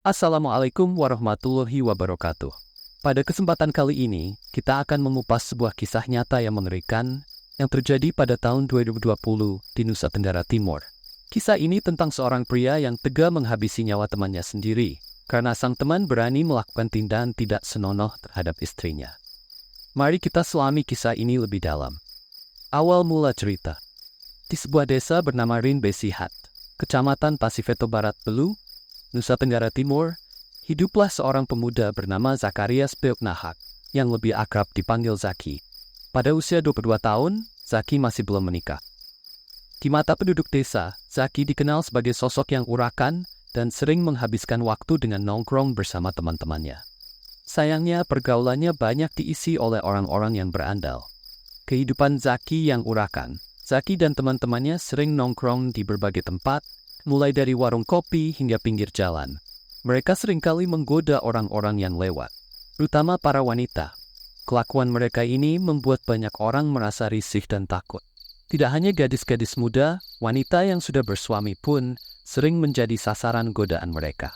Assalamualaikum warahmatullahi wabarakatuh. Pada kesempatan kali ini, kita akan mengupas sebuah kisah nyata yang mengerikan yang terjadi pada tahun 2020 di Nusa Tenggara Timur. Kisah ini tentang seorang pria yang tega menghabisi nyawa temannya sendiri karena sang teman berani melakukan tindakan tidak senonoh terhadap istrinya. Mari kita selami kisah ini lebih dalam. Awal mula cerita. Di sebuah desa bernama Rinbesihat, Kecamatan Pasifeto Barat Belu, Nusa Tenggara Timur, hiduplah seorang pemuda bernama Zakarias Beoknahak, yang lebih akrab dipanggil Zaki. Pada usia 22 tahun, Zaki masih belum menikah. Di mata penduduk desa, Zaki dikenal sebagai sosok yang urakan dan sering menghabiskan waktu dengan nongkrong bersama teman-temannya. Sayangnya, pergaulannya banyak diisi oleh orang-orang yang berandal. Kehidupan Zaki yang urakan, Zaki dan teman-temannya sering nongkrong di berbagai tempat, mulai dari warung kopi hingga pinggir jalan. Mereka seringkali menggoda orang-orang yang lewat, terutama para wanita. Kelakuan mereka ini membuat banyak orang merasa risih dan takut. Tidak hanya gadis-gadis muda, wanita yang sudah bersuami pun sering menjadi sasaran godaan mereka.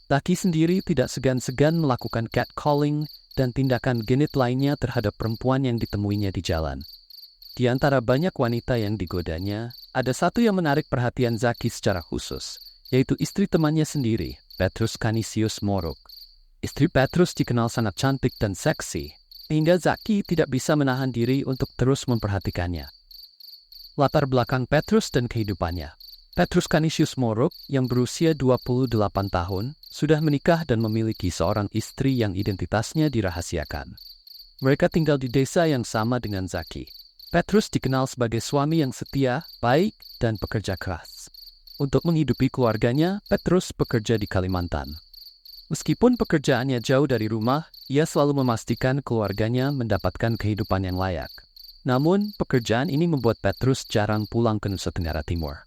Zaki sendiri tidak segan-segan melakukan catcalling dan tindakan genit lainnya terhadap perempuan yang ditemuinya di jalan. Di antara banyak wanita yang digodanya, ada satu yang menarik perhatian Zaki secara khusus, yaitu istri temannya sendiri, Petrus Canisius Moruk. Istri Petrus dikenal sangat cantik dan seksi, sehingga Zaki tidak bisa menahan diri untuk terus memperhatikannya. Latar belakang Petrus dan kehidupannya. Petrus Canisius Moruk, yang berusia 28 tahun, sudah menikah dan memiliki seorang istri yang identitasnya dirahasiakan. Mereka tinggal di desa yang sama dengan Zaki. Petrus dikenal sebagai suami yang setia, baik, dan pekerja keras. Untuk menghidupi keluarganya, Petrus bekerja di Kalimantan. Meskipun pekerjaannya jauh dari rumah, ia selalu memastikan keluarganya mendapatkan kehidupan yang layak. Namun, pekerjaan ini membuat Petrus jarang pulang ke Nusa Tenggara Timur.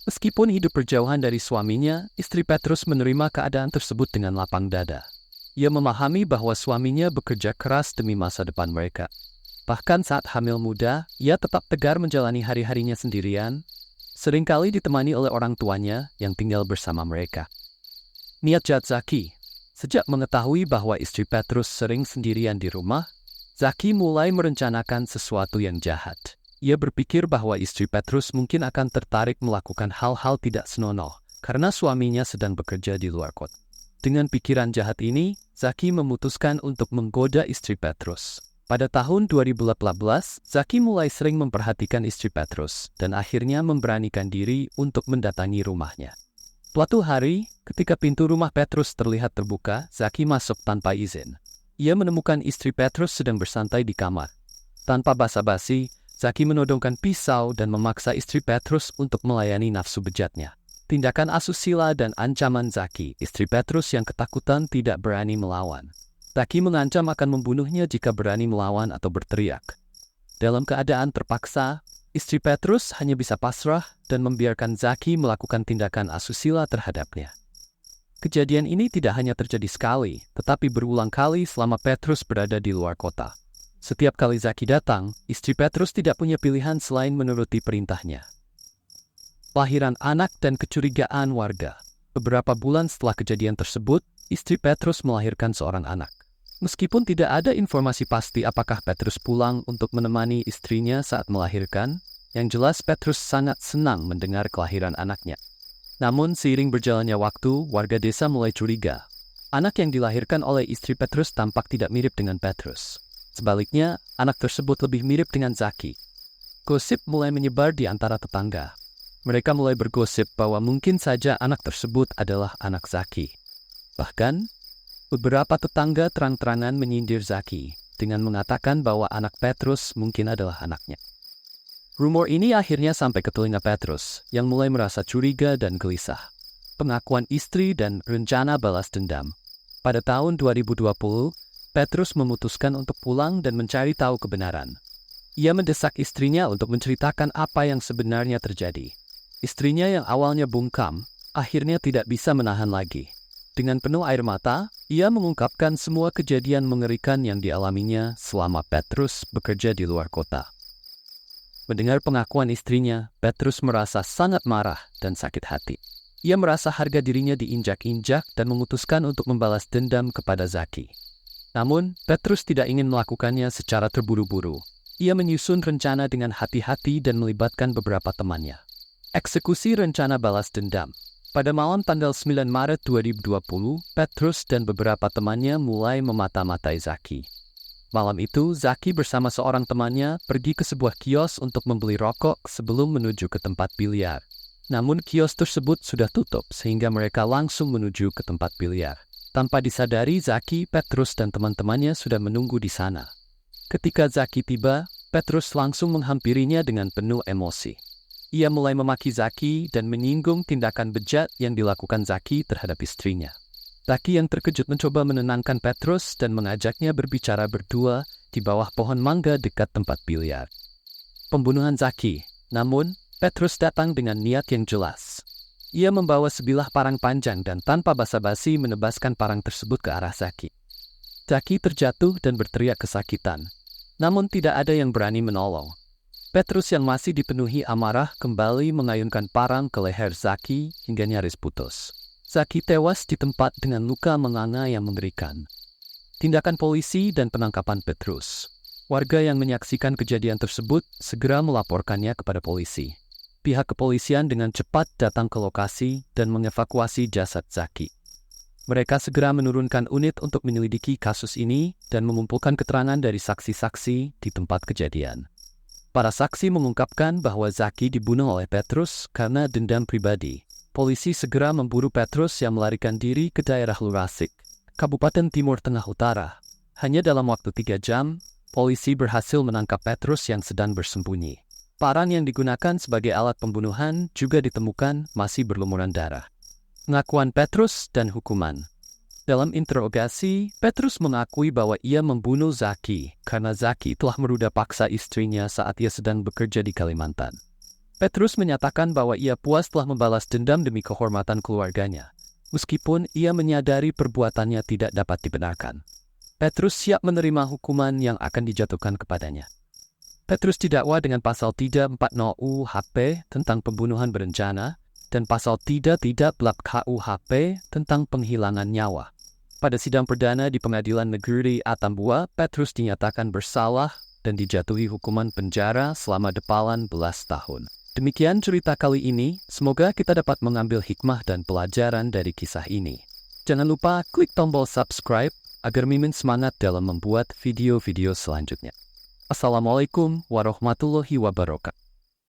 Meskipun hidup berjauhan dari suaminya, istri Petrus menerima keadaan tersebut dengan lapang dada. Ia memahami bahwa suaminya bekerja keras demi masa depan mereka. Bahkan saat hamil muda, ia tetap tegar menjalani hari-harinya sendirian, seringkali ditemani oleh orang tuanya yang tinggal bersama mereka. Niat jahat Zaki. Sejak mengetahui bahwa istri Petrus sering sendirian di rumah, Zaki mulai merencanakan sesuatu yang jahat. Ia berpikir bahwa istri Petrus mungkin akan tertarik melakukan hal-hal tidak senonoh karena suaminya sedang bekerja di luar kota. Dengan pikiran jahat ini, Zaki memutuskan untuk menggoda istri Petrus. Pada tahun 2018, Zaki mulai sering memperhatikan istri Petrus dan akhirnya memberanikan diri untuk mendatangi rumahnya. Suatu hari, ketika pintu rumah Petrus terlihat terbuka, Zaki masuk tanpa izin. Ia menemukan istri Petrus sedang bersantai di kamar. Tanpa basa-basi, Zaki menodongkan pisau dan memaksa istri Petrus untuk melayani nafsu bejatnya. Tindakan asusila dan ancaman Zaki, istri Petrus yang ketakutan tidak berani melawan. Zaki mengancam akan membunuhnya jika berani melawan atau berteriak. Dalam keadaan terpaksa, istri Petrus hanya bisa pasrah dan membiarkan Zaki melakukan tindakan asusila terhadapnya. Kejadian ini tidak hanya terjadi sekali, tetapi berulang kali selama Petrus berada di luar kota. Setiap kali Zaki datang, istri Petrus tidak punya pilihan selain menuruti perintahnya. Lahiran anak dan kecurigaan warga. Beberapa bulan setelah kejadian tersebut, istri Petrus melahirkan seorang anak. Meskipun tidak ada informasi pasti apakah Petrus pulang untuk menemani istrinya saat melahirkan, yang jelas Petrus sangat senang mendengar kelahiran anaknya. Namun seiring berjalannya waktu, warga desa mulai curiga. Anak yang dilahirkan oleh istri Petrus tampak tidak mirip dengan Petrus. Sebaliknya, anak tersebut lebih mirip dengan Zaki. Gosip mulai menyebar di antara tetangga. Mereka mulai bergosip bahwa mungkin saja anak tersebut adalah anak Zaki. Bahkan, beberapa tetangga terang-terangan menyindir Zaki dengan mengatakan bahwa anak Petrus mungkin adalah anaknya. Rumor ini akhirnya sampai ke telinga Petrus, yang mulai merasa curiga dan gelisah. Pengakuan istri dan rencana balas dendam. Pada tahun 2020, Petrus memutuskan untuk pulang dan mencari tahu kebenaran. Ia mendesak istrinya untuk menceritakan apa yang sebenarnya terjadi. Istrinya yang awalnya bungkam, akhirnya tidak bisa menahan lagi. Dengan penuh air mata, ia mengungkapkan semua kejadian mengerikan yang dialaminya selama Petrus bekerja di luar kota. Mendengar pengakuan istrinya, Petrus merasa sangat marah dan sakit hati. Ia merasa harga dirinya diinjak-injak dan memutuskan untuk membalas dendam kepada Zaki. Namun, Petrus tidak ingin melakukannya secara terburu-buru. Ia menyusun rencana dengan hati-hati dan melibatkan beberapa temannya. Eksekusi rencana balas dendam. Pada malam tanggal 9 Maret 2020, Petrus dan beberapa temannya mulai memata-matai Zaki. Malam itu, Zaki bersama seorang temannya pergi ke sebuah kios untuk membeli rokok sebelum menuju ke tempat biliar. Namun kios tersebut sudah tutup sehingga mereka langsung menuju ke tempat biliar. Tanpa disadari, Zaki, Petrus, dan teman-temannya sudah menunggu di sana. Ketika Zaki tiba, Petrus langsung menghampirinya dengan penuh emosi. Ia mulai memaki Zaki dan menyinggung tindakan bejat yang dilakukan Zaki terhadap istrinya. Zaki yang terkejut mencoba menenangkan Petrus dan mengajaknya berbicara berdua di bawah pohon mangga dekat tempat biliar. Pembunuhan Zaki. Namun, Petrus datang dengan niat yang jelas. Ia membawa sebilah parang panjang dan tanpa basa-basi menebaskan parang tersebut ke arah Zaki. Zaki terjatuh dan berteriak kesakitan. Namun tidak ada yang berani menolong. Petrus yang masih dipenuhi amarah kembali mengayunkan parang ke leher Zaki hingga nyaris putus. Zaki tewas di tempat dengan luka menganga yang mengerikan. Tindakan polisi dan penangkapan Petrus. Warga yang menyaksikan kejadian tersebut segera melaporkannya kepada polisi. Pihak kepolisian dengan cepat datang ke lokasi dan mengevakuasi jasad Zaki. Mereka segera menurunkan unit untuk menyelidiki kasus ini dan mengumpulkan keterangan dari saksi-saksi di tempat kejadian. Para saksi mengungkapkan bahwa Zaki dibunuh oleh Petrus karena dendam pribadi. Polisi segera memburu Petrus yang melarikan diri ke daerah Lurasik, Kabupaten Timur Tengah Utara. Hanya dalam waktu 3 jam, polisi berhasil menangkap Petrus yang sedang bersembunyi. Parang yang digunakan sebagai alat pembunuhan juga ditemukan masih berlumuran darah. Pengakuan Petrus dan hukuman. Dalam interogasi, Petrus mengakui bahwa ia membunuh Zaki karena Zaki telah meruda paksa istrinya saat ia sedang bekerja di Kalimantan. Petrus menyatakan bahwa ia puas telah membalas dendam demi kehormatan keluarganya, meskipun ia menyadari perbuatannya tidak dapat dibenarkan. Petrus siap menerima hukuman yang akan dijatuhkan kepadanya. Petrus didakwa dengan pasal 340 UHP tentang pembunuhan berencana dan pasal 338 KUHP tentang penghilangan nyawa. Pada sidang perdana di Pengadilan Negeri Atambua, Petrus dinyatakan bersalah dan dijatuhi hukuman penjara selama 18 tahun. Demikian cerita kali ini, semoga kita dapat mengambil hikmah dan pelajaran dari kisah ini. Jangan lupa klik tombol subscribe agar Mimin semangat dalam membuat video-video selanjutnya. Assalamualaikum warahmatullahi wabarakatuh.